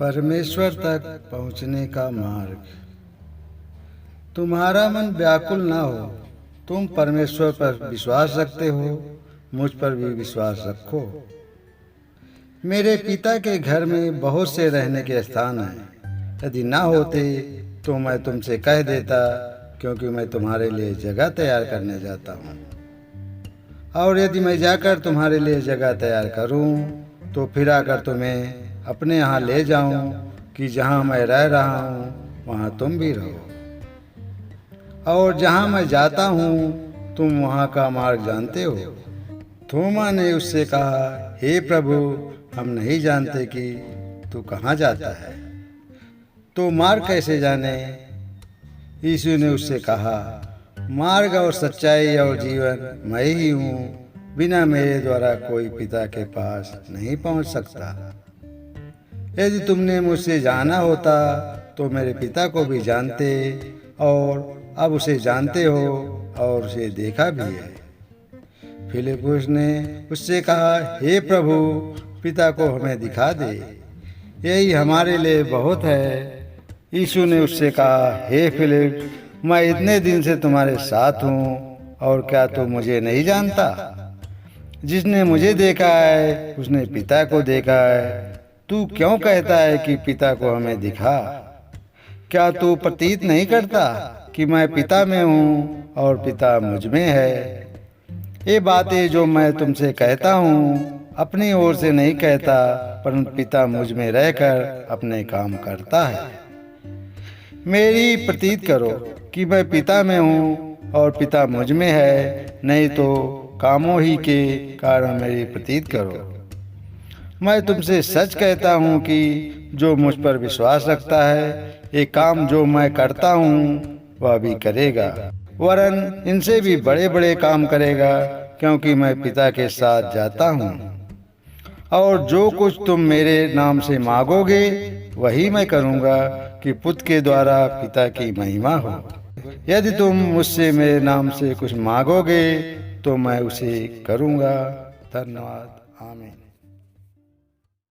परमेश्वर तक पहुंचने का मार्ग। तुम्हारा मन व्याकुल ना हो। तुम परमेश्वर पर विश्वास रखते हो, मुझ पर भी विश्वास रखो। मेरे पिता के घर में बहुत से रहने के स्थान हैं। यदि ना होते तो मैं तुमसे कह देता, क्योंकि मैं तुम्हारे लिए जगह तैयार करने जाता हूँ। और यदि मैं जाकर तुम्हारे लिए जगह तैयार करूँ तो फिर आकर तुम्हें अपने यहाँ ले जाऊँ, कि जहाँ मैं रह रहा हूँ वहाँ तुम भी रहो। और जहाँ मैं जाता हूँ तुम वहाँ का मार्ग जानते हो। थोमा ने उससे कहा, हे प्रभु, हम नहीं जानते कि तू कहाँ जाता है, तो मार्ग कैसे जाने? यीशु ने उससे कहा, मार्ग और सच्चाई और जीवन मैं ही हूँ। बिना मेरे द्वारा कोई पिता के पास नहीं पहुँच सकता। यदि तुमने मुझसे जाना होता तो मेरे पिता को भी जानते, और अब उसे जानते हो और उसे देखा भी है। फिलिप्पुस ने उससे कहा, हे प्रभु, पिता को हमें दिखा दे, यही हमारे लिए बहुत है। यीशु ने उससे कहा, हे फिलिप, मैं इतने दिन से तुम्हारे साथ हूँ और क्या तू मुझे नहीं जानता? जिसने मुझे देखा है उसने पिता को देखा है। तू क्यों कहता है कि पिता को हमें दिखा? क्या तू प्रतीत नहीं करता कि मैं पिता में हूँ और पिता मुझ में है? ये बातें जो मैं तुमसे कहता हूँ अपनी ओर से नहीं कहता, परंतु पिता मुझ में रहकर अपने काम करता है। मेरी प्रतीत करो कि मैं पिता में हूँ और पिता मुझ में है, नहीं तो कामों ही के कारण मेरी प्रतीत करो। मैं तुमसे सच कहता हूँ कि जो मुझ पर विश्वास रखता है, ये काम जो मैं करता हूँ वह भी करेगा, वरन इनसे भी बड़े बड़े काम करेगा, क्योंकि मैं पिता के साथ जाता हूँ। और जो कुछ तुम मेरे नाम से मांगोगे वही मैं करूँगा, कि पुत्र के द्वारा पिता की महिमा हो। यदि तुम मुझसे मेरे नाम से कुछ मांगोगे तो मैं उसे करूँगा। धन्यवाद। आमीन।